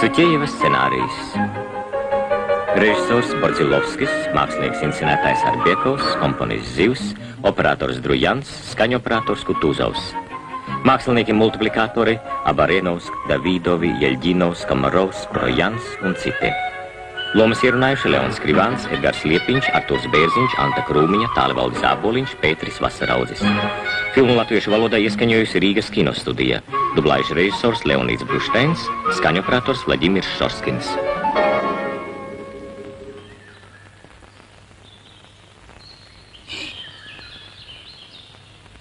Suķejevas scenārijs. Režisors Bordzilovskis, mākslinieks inscenētājs Arbiekovs, komponists Zivs, operators Drujans, skaņoperators Kutuzovs. Mākslinieki multiplikatori Abarenovs, Davidovi, Jeļģinovs, Kamarovs, Projans un citi. Lomas ierunājuši Leons Krivāns, Edgars Liepiņš, Arturs Bērziņš, Anta Krūmiņa, Tālevaldes Āboliņš, Pēteris Vasaraudzis. Filmu latviešu valodā ieskaņojusi Rīgas kinostudija. Dublāžu režisors Leonīds Brušteins, skaņoperators Vladimirs Šorskins.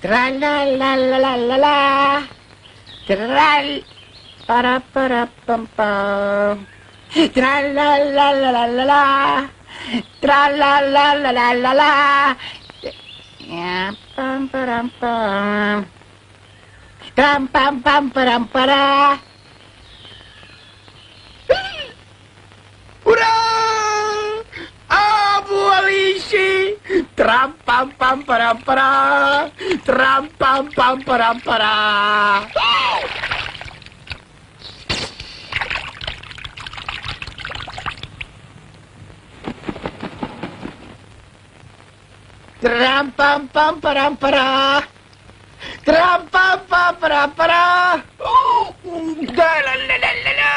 Tra-la-la-la-la-la-la, tra-la-para-para-pam-pam. Tra-la-la-la-la-la-la, tra-la-la-la-la-la-la, pam-param-pam, tram-pam-pam-param-para. Urā! Ābolīši! Tram-pam-pam-param-para, tram-pam-pam-param-para. Tram-pam-pam-param-para, tram-pam-pam-param-para. Da-la-la-la-la-la.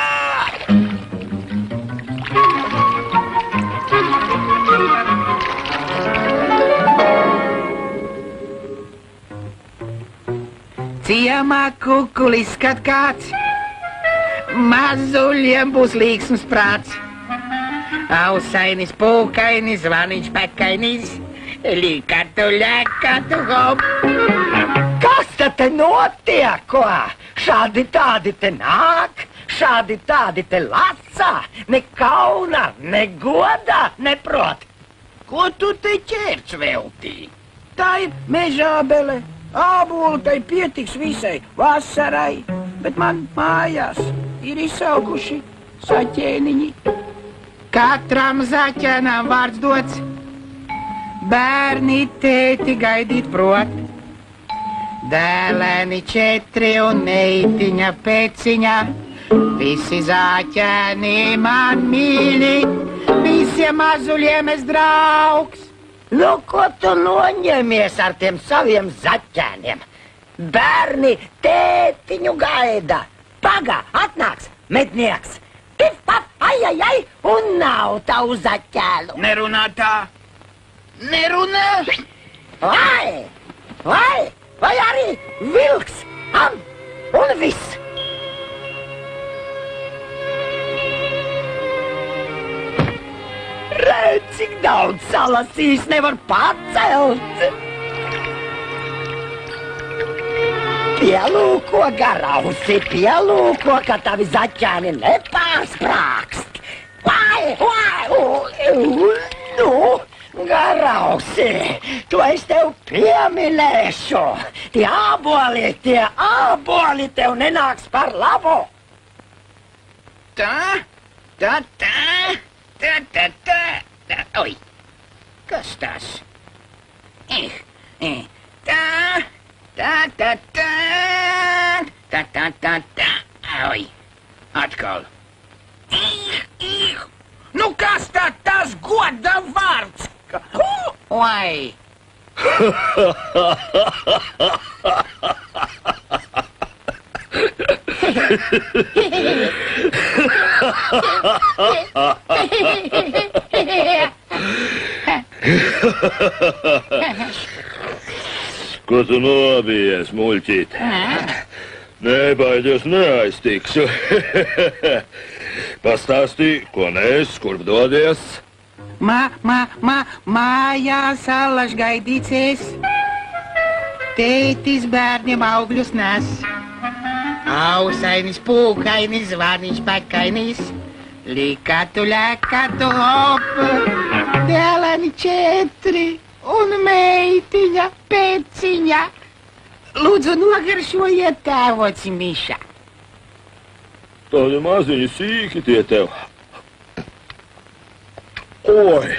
Ciemā kukulis skat kāds, mazuļiem būs līksms prāts. Ausainis, pūkainis, zvaniņš pekainis, līkatu, ļekatu, hop. Kas te notiek, ko? Šādi tādi te nāk, šādi tādi te lasa, ne kauna, ne goda, neprot. Ko tu te ķērts veltī? Tā ir mežābele. Ābolu tai pietiks visai vasarai, bet man mājās ir izsaukuši saķēniņi. Katram zaķēnam vārds dots, bērni tēti gaidīt prot. Dēlēni 4 un meitiņa pēciņa, visi zaķēni man mīļi, visiem mazuļiem es draugs. Nu, ko tu noņemies ar tiem saviem zaķēniem? Bērni tētiņu gaida. Pagā, atnāks mednieks. Pif, paf, ai, ai, ai, un nav tavu zaķēlu. Nerunā tā. Nerunā. Vai arī vilks, un viss. Redz, cik daudz salasīs nevar pacelt. Pielūko, garausi, pielūko, ka tavi zaķēni nepārsprākst. Nu, garausi, to es tev pieminēšu. Tie āboli tev nenāks par labu. Tā. Oi, kas tas? Oi, atkal. Nu, kas tas goda vārds? Oi. Ko tu nobijies, muļķīt? Nebaidies, neaiztikšu. Pastāstī, ko nes, kurp dodies? Mājās allaž gaidīcies. Tētis bērniem augļus nes. Ausainis, pūkainis, zvaniņš pekainis, līkatu, ļekatu, hop. Dēlēni 4 un meitiņa pēciņa. Lūdzu, nogaršojiet tēvoci Miša. Tādi maziņi sīki tie tev. Oi,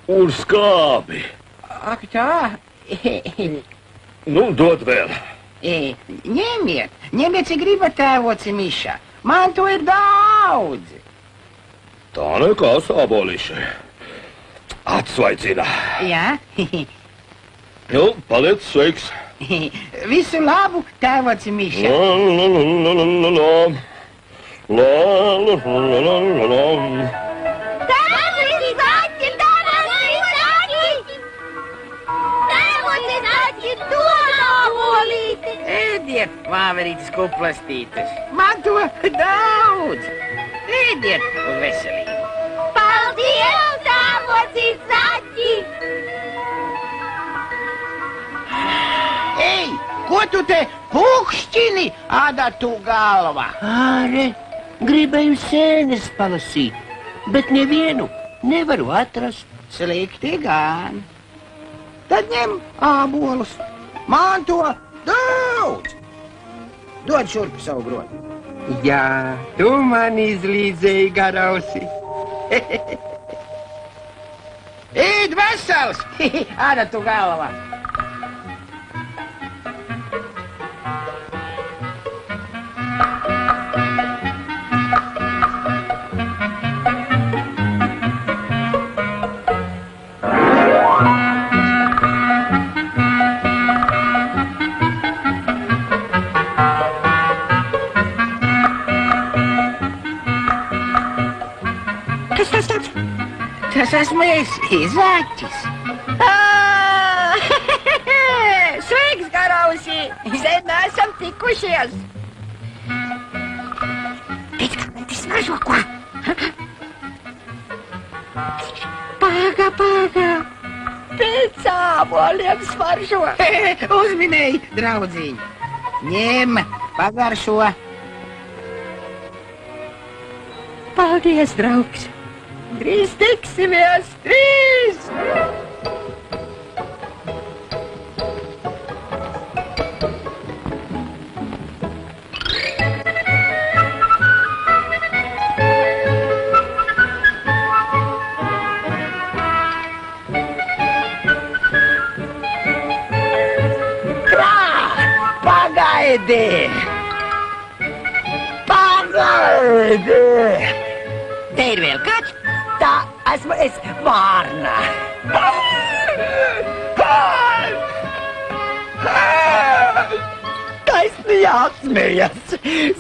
un skābi. Ak tā. Nu, dod vēl. Ņemiet, cik gribat tēvoci Miša. Man to ir daudz. draudzi. Tā nekā sābolīši. Atsvaicina. Jā? Nu, paliec sveiks. Visu labu, tēvoci Miša. Tēvoci Zaķi, dod ābolīti! Ēdiet, vāverītes kuplastītes. Man to daudz. Ēdiet uz veselību. Paldies, tēvoci Zaķi! Ei, ko tu te pukšķini, adatu galva? Āre, gribēju sēnes palasīt, bet nevienu nevaru atrast. Slikti gan. Tad ņem ābolus. Man to daudz. Dod šurp savu grodu. Jā, tu man izlīdzēji garausi. Ēd vesels, adatu galva. Tas esmu es, Zaķis. Sveiks, garausi! Sen esam tikušies! Pēc kā man tas smaržo ko? Paga! Pēc āboliem smaržo! Uzminēji, draudziņ. Ņem, pagaršo. Paldies, draugs! Drīz tiksimies! Drīz! Pagaidi! Te ir vēl kāds? Tā esmu es, Vārna. Taisni jāsmējas.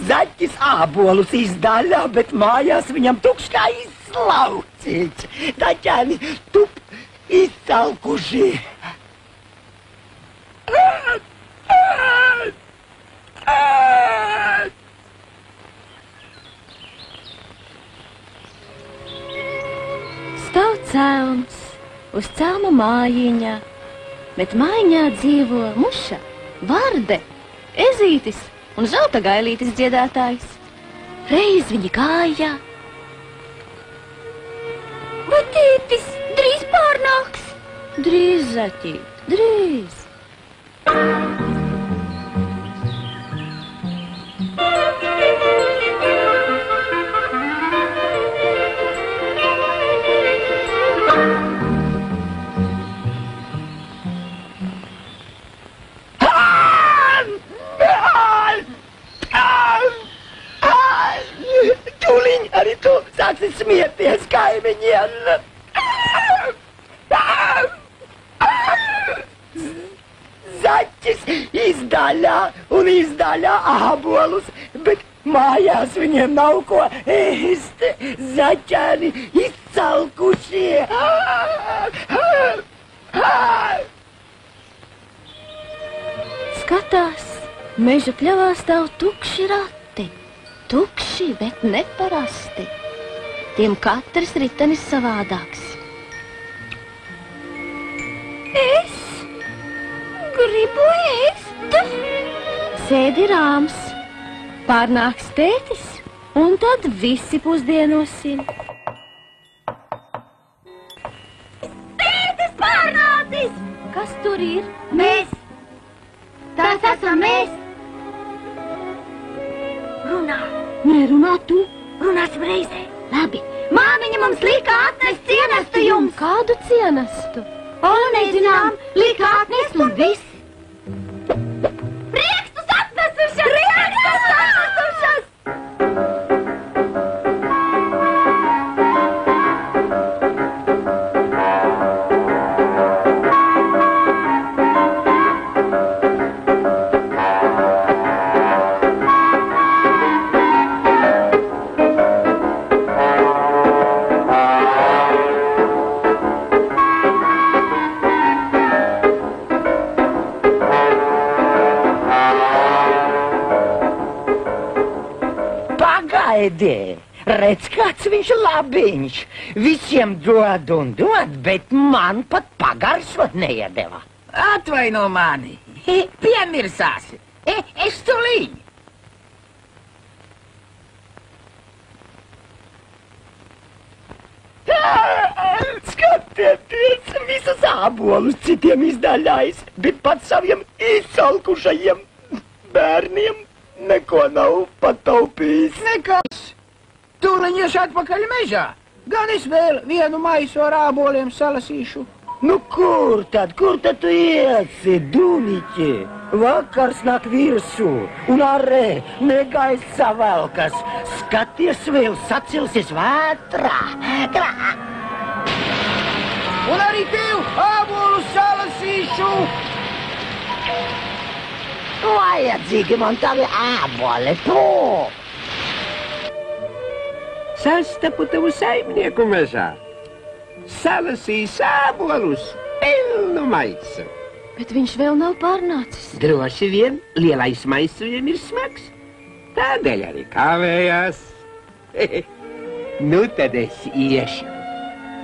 Zaķis ābolus izdaļā, bet mājās viņam tukšs kā izslaucīts. Daķēni tup izsalkuši. Stāv celms, uz celma mājiņā, bet mājiņā dzīvo muša, varde, ezītis un zelta gailītis dziedātājs. Reiz viņi gāja. Vatītis, drīz pārnāks! Drīz, Zaķīt, drīz. Tūliņ arī tu sāksi smieties kaimiņiem. Zaķis izdaļā un izdaļā ābolus, bet mājās viņiem nav ko ēst. Zaķēni izsalkušie. Skatās, meža pļavā stāv tukši rati. Tukši, bet neparasti. Tiem katrs ritenis savādāks. Es gribu ēst. Sēdi rāms, pārnāks tētis, un tad visi pusdienosim. Tētis pārnācis! Kas tur ir? Mēs! Tas esam mēs! Runā! Nerunā tu? Runāsim reizē! Labi. Māmiņa mums lika atnest cienestu jums! Kādu cienestu? O, nezinām, lika atnest un viss! Priekstus atnesušas! Priekstus atnesušas! Gaidi! Redz, kāds viņš labiņš. Visiem dod un dod, bet man pat pagarsot neiedeva. Atvaino mani. Piemirsās. Es tuliņ. Skatieties, visas ābolus citiem izdaļājis, bet pat saviem izsalkušajiem bērniem neko nav pataupījis. Nekas. Tūliņš atpakaļ mežā. Gan es vēl vienu maisu ar āboliem salasīšu. Nu, kur tad tu iesi, Duniķi? Vakars nāk virsū, un arē negaisa velkas. Skaties, vēl sacilsies vētrā. Un arī tev ābolu salasīšu. Vajadzīgi man tavi āboli, tu! Sastapu tavu saimnieku mežā. Salasīs ābolus, pilnu maisu. Bet viņš vēl nav pārnācis. Droši vien lielais maiss viņam ir smags. Tādēļ arī kavējās. Nu tad es iešu.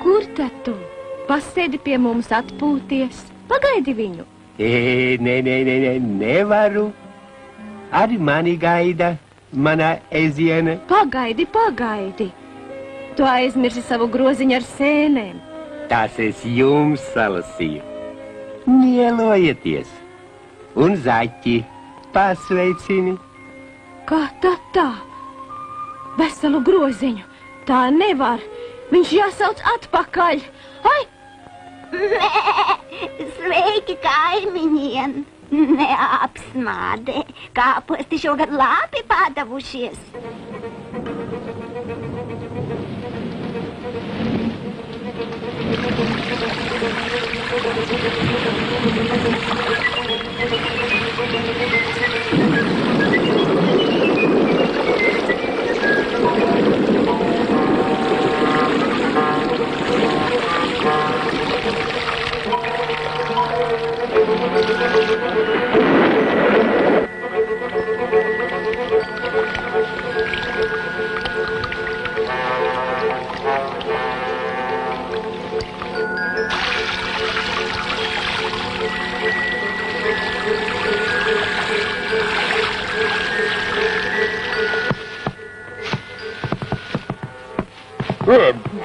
Kur tad tu? Pasēdi pie mums atpūties. Pagaidi viņu. Nē, nevaru. Arī mani gaida, mana eziena. Pagaidi. Tu aizmirsi savu groziņu ar sēnēm. Tas es jums salasīju. Mielojieties. Un zaķi pasveicini. Kā tad tā? Veselu groziņu. Tā nevar. Viņš jāsauc atpakaļ. Ai! Sveiki, kaimiņiem! Neapsmādē, kāposti šogad labi padavušies.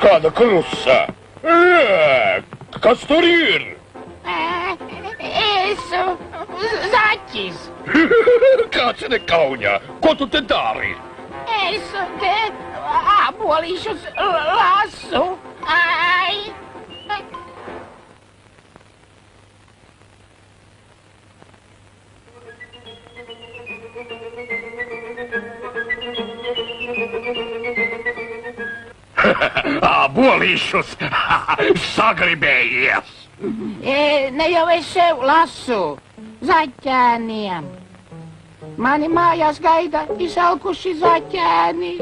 Kāda klusa? Kas tur ir? Es zaķis. Kāds nekauņā? Ko tu te dari? Es te ābolīšus lasu. Ai! Ābolīšus sagribējies. Ne jau es sev lasu, zaķēniem. Mani mājās gaida izsalkuši zaķēni.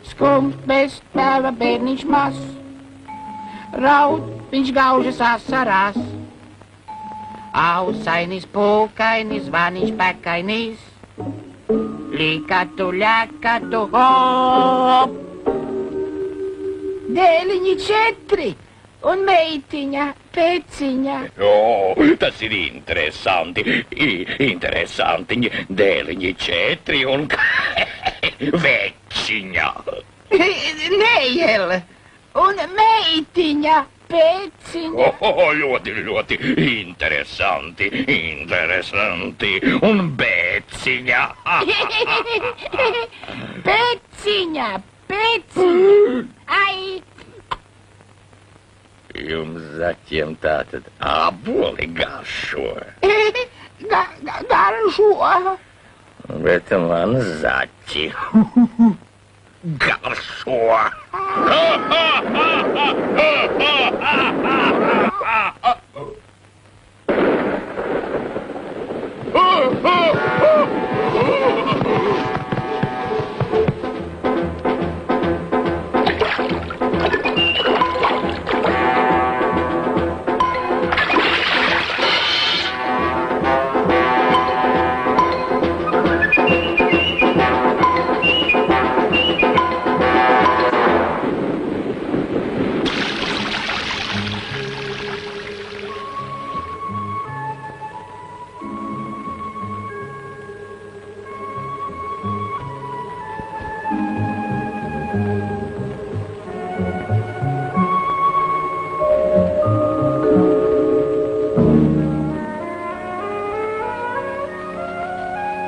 Skumst bez tēva bērniņš maz. Raud viņš gaužas asarās. Ausainis, pūkainis, zvaniņš pekainis. Līkatu, ļekatu, hop! Dēliņi 4 un meitiņa, pēciņa. Tas ir interesanti. Interesantiņi. Dēliņi 4 un večiņa. Nejel un meitiņa, pēciņa. Ļoti interesanti. Un bēciņa. Pēciņa. Ai! Jums zaķiem tātad āboli garšo. Garšo. Bet man zaķi garšo.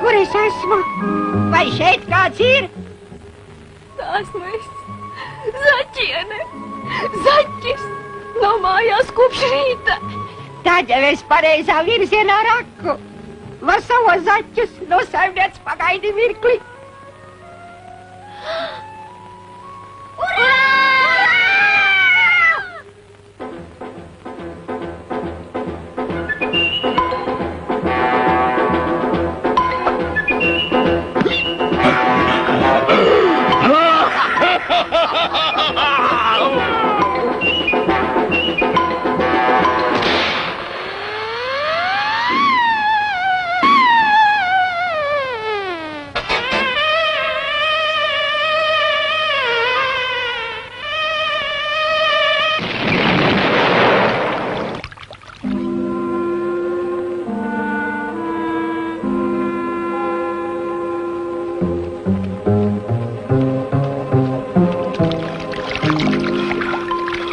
kur es esmu? Vai šeit kāds ir? Esmu es. Zaķiene. Zaķis. Nav mājās kopš rīta. Tad jau es pareizā virzienā raku. Vasalo zaķus, no saimniec pagaidi mirkli. Urā!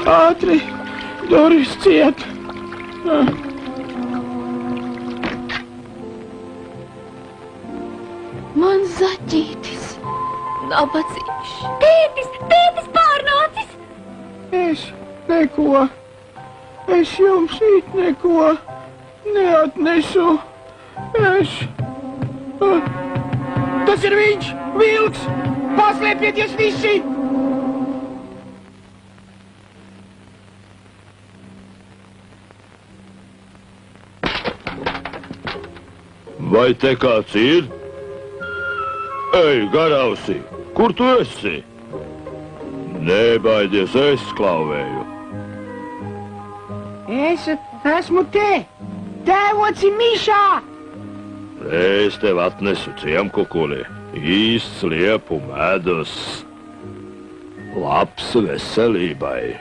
Ātri, durvis ciet. Man zaķītis. Nabadzīgs. Tētis pārnācis. Es jums it neko neatnesu. Tas ir viņš, vilks! Paslēpieties visi! Vai te kāds ir? Ej, garausī, kur tu esi? Nebaidies, es klauvēju. Es esmu te. Tēvoci Mišā. Es tev atnesu ciemkukuli, īsts liepu medus. Labs veselībai.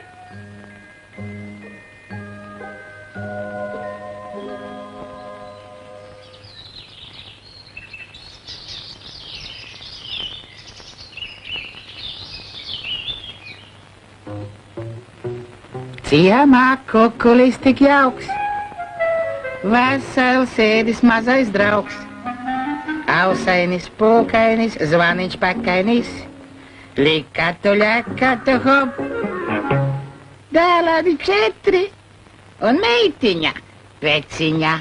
Ciemā kukulis tik jauks. Vesels ēdis mazais draugs. Ausainis, pūkainis, zvaniņš pakainis. Likatu, ļakatu, hop. Dēlādi 4 un meitiņa peciņa.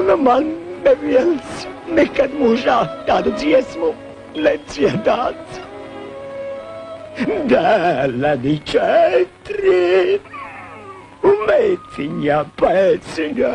Un man neviens nekad mūžā tādu dziesmu nedziedāts. Dēlādi 4 un meitiņa peciņa.